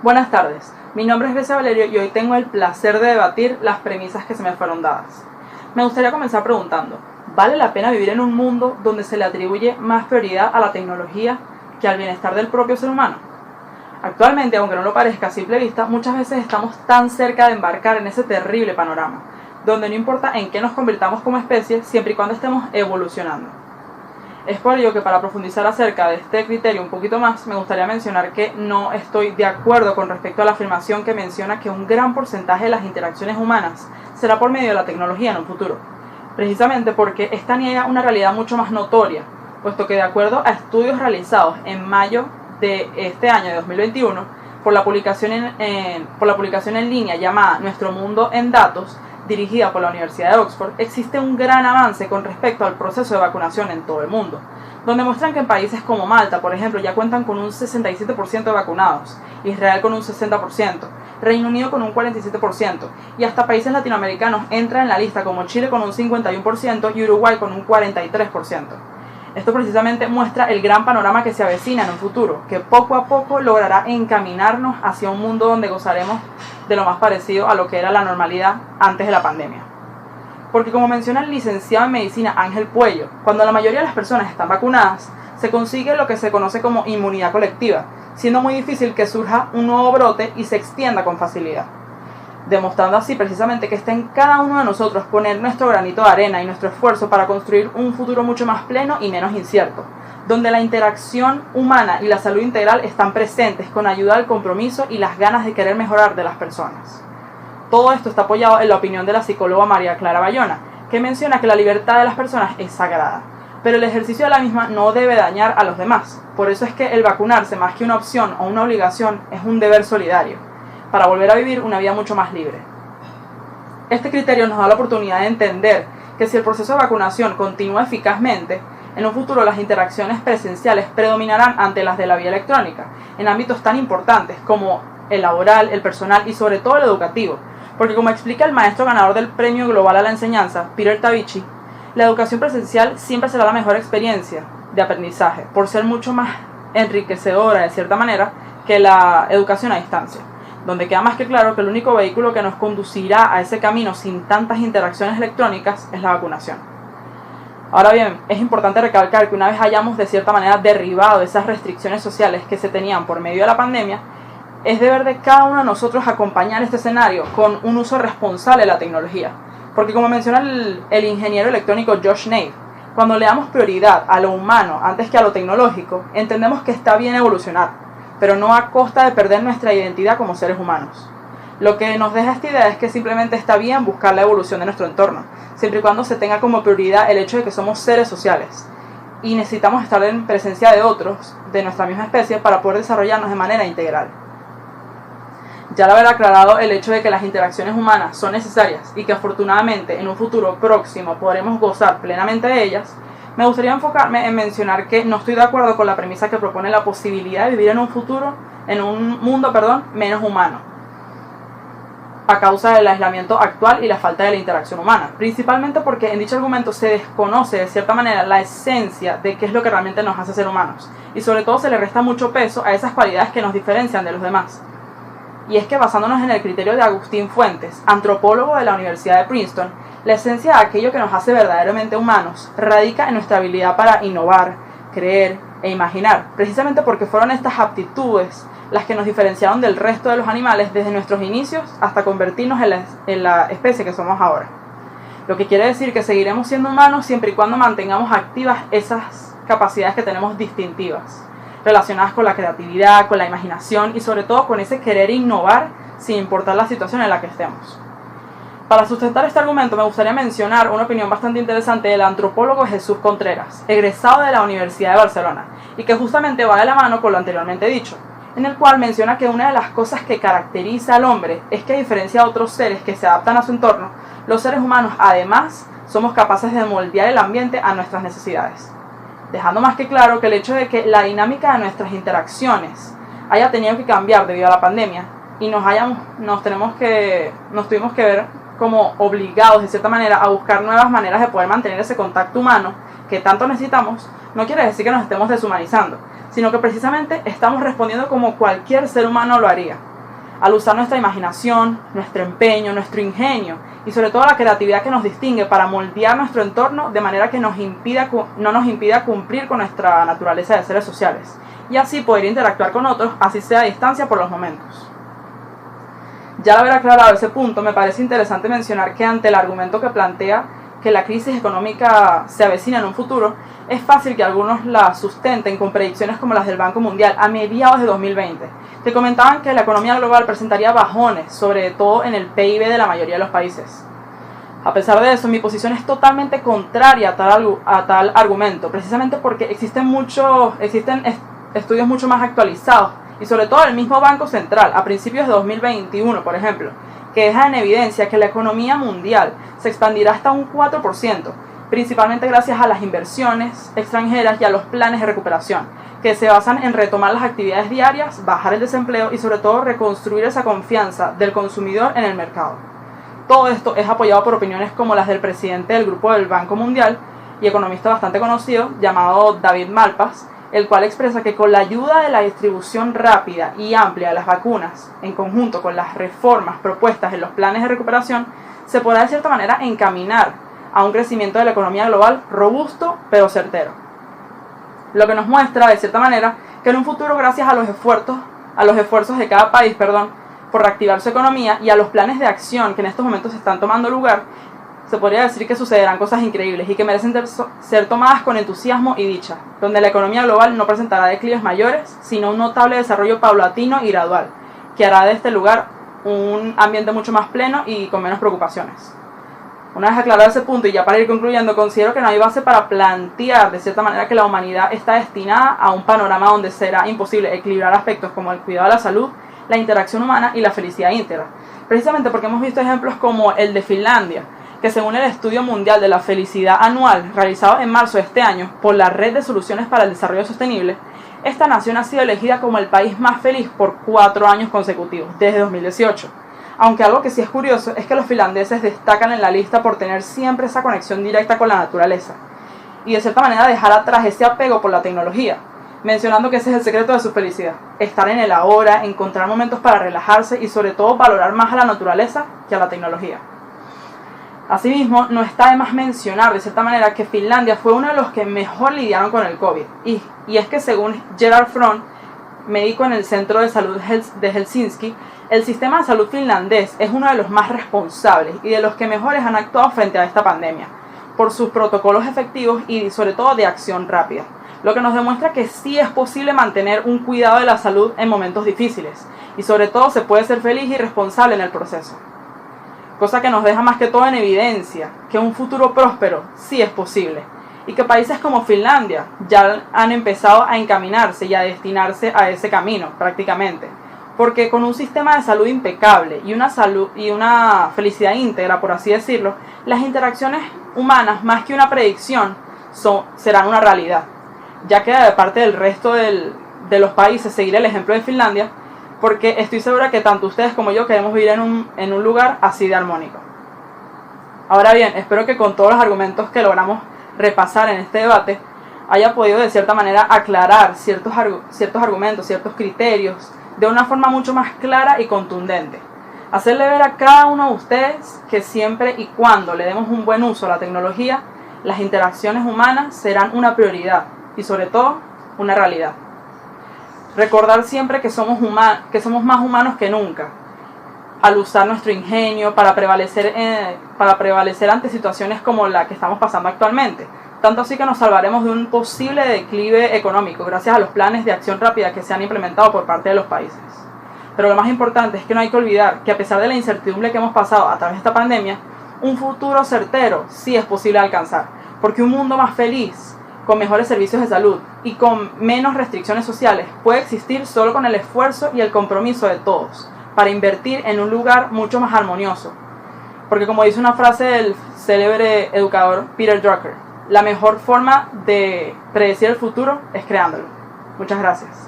Buenas tardes, mi nombre es Grecia Valerio y hoy tengo el placer de debatir las premisas que se me fueron dadas. Me gustaría comenzar preguntando, ¿vale la pena vivir en un mundo donde se le atribuye más prioridad a la tecnología que al bienestar del propio ser humano? Actualmente, aunque no lo parezca a simple vista, muchas veces estamos tan cerca de embarcar en ese terrible panorama, donde no importa en qué nos convirtamos como especie, siempre y cuando estemos evolucionando. Es por ello que para profundizar acerca de este criterio un poquito más, me gustaría mencionar que no estoy de acuerdo con respecto a la afirmación que menciona que un gran porcentaje de las interacciones humanas será por medio de la tecnología en un futuro, precisamente porque esta niega una realidad mucho más notoria, puesto que de acuerdo a estudios realizados en mayo de este año de 2021, por la publicación en línea llamada Nuestro Mundo en Datos, dirigida por la Universidad de Oxford, existe un gran avance con respecto al proceso de vacunación en todo el mundo, donde muestran que en países como Malta, por ejemplo, ya cuentan con un 67% de vacunados, Israel con un 60%, Reino Unido con un 47%, y hasta países latinoamericanos entran en la lista como Chile con un 51% y Uruguay con un 43%. Esto precisamente muestra el gran panorama que se avecina en un futuro, que poco a poco logrará encaminarnos hacia un mundo donde gozaremos de lo más parecido a lo que era la normalidad antes de la pandemia. Porque como menciona el licenciado en medicina Ángel Puello, cuando la mayoría de las personas están vacunadas, se consigue lo que se conoce como inmunidad colectiva, siendo muy difícil que surja un nuevo brote y se extienda con facilidad, demostrando así precisamente que está en cada uno de nosotros poner nuestro granito de arena y nuestro esfuerzo para construir un futuro mucho más pleno y menos incierto, donde la interacción humana y la salud integral están presentes con ayuda al compromiso y las ganas de querer mejorar de las personas. Todo esto está apoyado en la opinión de la psicóloga María Clara Bayona, que menciona que la libertad de las personas es sagrada, pero el ejercicio de la misma no debe dañar a los demás. Por eso es que el vacunarse, más que una opción o una obligación, es un deber solidario, para volver a vivir una vida mucho más libre. Este criterio nos da la oportunidad de entender que si el proceso de vacunación continúa eficazmente, en un futuro las interacciones presenciales predominarán ante las de la vía electrónica, en ámbitos tan importantes como el laboral, el personal y sobre todo el educativo, porque como explica el maestro ganador del Premio Global a la Enseñanza, Peter Tabichi, la educación presencial siempre será la mejor experiencia de aprendizaje, por ser mucho más enriquecedora de cierta manera que la educación a distancia, donde queda más que claro que el único vehículo que nos conducirá a ese camino sin tantas interacciones electrónicas es la vacunación. Ahora bien, es importante recalcar que una vez hayamos de cierta manera derribado esas restricciones sociales que se tenían por medio de la pandemia, es deber de cada uno de nosotros acompañar este escenario con un uso responsable de la tecnología, porque como menciona el ingeniero electrónico Josh Nave, cuando le damos prioridad a lo humano antes que a lo tecnológico, entendemos que está bien evolucionar, pero no a costa de perder nuestra identidad como seres humanos. Lo que nos deja esta idea es que simplemente está bien buscar la evolución de nuestro entorno, siempre y cuando se tenga como prioridad el hecho de que somos seres sociales y necesitamos estar en presencia de otros de nuestra misma especie para poder desarrollarnos de manera integral. Ya al haber aclarado el hecho de que las interacciones humanas son necesarias y que afortunadamente en un futuro próximo podremos gozar plenamente de ellas, me gustaría enfocarme en mencionar que no estoy de acuerdo con la premisa que propone la posibilidad de vivir en un mundo menos humano, a causa del aislamiento actual y la falta de la interacción humana, principalmente porque en dicho argumento se desconoce de cierta manera la esencia de qué es lo que realmente nos hace ser humanos, y sobre todo se le resta mucho peso a esas cualidades que nos diferencian de los demás. Y es que basándonos en el criterio de Agustín Fuentes, antropólogo de la Universidad de Princeton, la esencia de aquello que nos hace verdaderamente humanos radica en nuestra habilidad para innovar, creer e imaginar, precisamente porque fueron estas aptitudes las que nos diferenciaron del resto de los animales desde nuestros inicios hasta convertirnos en la especie que somos ahora. Lo que quiere decir que seguiremos siendo humanos siempre y cuando mantengamos activas esas capacidades que tenemos distintivas, relacionadas con la creatividad, con la imaginación y sobre todo con ese querer innovar sin importar la situación en la que estemos. Para sustentar este argumento me gustaría mencionar una opinión bastante interesante del antropólogo Jesús Contreras, egresado de la Universidad de Barcelona, y que justamente va de la mano con lo anteriormente dicho, en el cual menciona que una de las cosas que caracteriza al hombre es que a diferencia de otros seres que se adaptan a su entorno, los seres humanos además somos capaces de moldear el ambiente a nuestras necesidades, dejando más que claro que el hecho de que la dinámica de nuestras interacciones haya tenido que cambiar debido a la pandemia y nos tuvimos que ver como obligados de cierta manera a buscar nuevas maneras de poder mantener ese contacto humano que tanto necesitamos, no quiere decir que nos estemos deshumanizando, sino que precisamente estamos respondiendo como cualquier ser humano lo haría, al usar nuestra imaginación, nuestro empeño, nuestro ingenio y sobre todo la creatividad que nos distingue para moldear nuestro entorno de manera que no nos impida cumplir con nuestra naturaleza de seres sociales y así poder interactuar con otros, así sea a distancia por los momentos. Ya al haber aclarado ese punto, me parece interesante mencionar que ante el argumento que plantea que la crisis económica se avecina en un futuro, es fácil que algunos la sustenten con predicciones como las del Banco Mundial a mediados de 2020, que comentaban que la economía global presentaría bajones, sobre todo en el PIB de la mayoría de los países. A pesar de eso, mi posición es totalmente contraria a tal argumento, precisamente porque existen estudios mucho más actualizados, y sobre todo el mismo Banco Central, a principios de 2021, por ejemplo, que deja en evidencia que la economía mundial se expandirá hasta un 4%, principalmente gracias a las inversiones extranjeras y a los planes de recuperación, que se basan en retomar las actividades diarias, bajar el desempleo y sobre todo reconstruir esa confianza del consumidor en el mercado. Todo esto es apoyado por opiniones como las del presidente del Grupo del Banco Mundial y economista bastante conocido, llamado David Malpass, el cual expresa que con la ayuda de la distribución rápida y amplia de las vacunas, en conjunto con las reformas propuestas en los planes de recuperación, se podrá de cierta manera encaminar a un crecimiento de la economía global robusto pero certero. Lo que nos muestra de cierta manera que en un futuro, gracias a los esfuerzos de cada país, por reactivar su economía y a los planes de acción que en estos momentos están tomando lugar, se podría decir que sucederán cosas increíbles y que merecen ser tomadas con entusiasmo y dicha, donde la economía global no presentará declives mayores, sino un notable desarrollo paulatino y gradual, que hará de este lugar un ambiente mucho más pleno y con menos preocupaciones. Una vez aclarado ese punto y ya para ir concluyendo, considero que no hay base para plantear de cierta manera que la humanidad está destinada a un panorama donde será imposible equilibrar aspectos como el cuidado de la salud, la interacción humana y la felicidad íntegra, precisamente porque hemos visto ejemplos como el de Finlandia, que según el Estudio Mundial de la Felicidad Anual realizado en marzo de este año por la Red de Soluciones para el Desarrollo Sostenible, esta nación ha sido elegida como el país más feliz por 4 años consecutivos, desde 2018. Aunque algo que sí es curioso es que los finlandeses destacan en la lista por tener siempre esa conexión directa con la naturaleza y de cierta manera dejar atrás ese apego por la tecnología, mencionando que ese es el secreto de su felicidad, estar en el ahora, encontrar momentos para relajarse y sobre todo valorar más a la naturaleza que a la tecnología. Asimismo, no está de más mencionar de cierta manera que Finlandia fue uno de los que mejor lidiaron con el COVID. Y es que según Gerard Fromm, médico en el Centro de Salud de Helsinki, el sistema de salud finlandés es uno de los más responsables y de los que mejores han actuado frente a esta pandemia, por sus protocolos efectivos y sobre todo de acción rápida. Lo que nos demuestra que sí es posible mantener un cuidado de la salud en momentos difíciles y sobre todo se puede ser feliz y responsable en el proceso. Cosa que nos deja más que todo en evidencia que un futuro próspero sí es posible y que países como Finlandia ya han empezado a encaminarse y a destinarse a ese camino prácticamente, porque con un sistema de salud impecable y una felicidad íntegra, por así decirlo, las interacciones humanas más que una predicción serán una realidad. Ya queda de parte del resto de los países seguir el ejemplo de Finlandia, porque estoy segura que tanto ustedes como yo queremos vivir en un lugar así de armónico. Ahora bien, espero que con todos los argumentos que logramos repasar en este debate haya podido de cierta manera aclarar ciertos argumentos, ciertos criterios de una forma mucho más clara y contundente. Hacerle ver a cada uno de ustedes que siempre y cuando le demos un buen uso a la tecnología, las interacciones humanas serán una prioridad y sobre todo una realidad. Recordar siempre que somos más humanos que nunca, al usar nuestro ingenio para prevalecer ante situaciones como la que estamos pasando actualmente. Tanto así que nos salvaremos de un posible declive económico gracias a los planes de acción rápida que se han implementado por parte de los países. Pero lo más importante es que no hay que olvidar que a pesar de la incertidumbre que hemos pasado a través de esta pandemia, un futuro certero sí es posible alcanzar, porque un mundo más feliz, con mejores servicios de salud y con menos restricciones sociales puede existir solo con el esfuerzo y el compromiso de todos para invertir en un lugar mucho más armonioso. Porque como dice una frase del célebre educador Peter Drucker, la mejor forma de predecir el futuro es creándolo. Muchas gracias.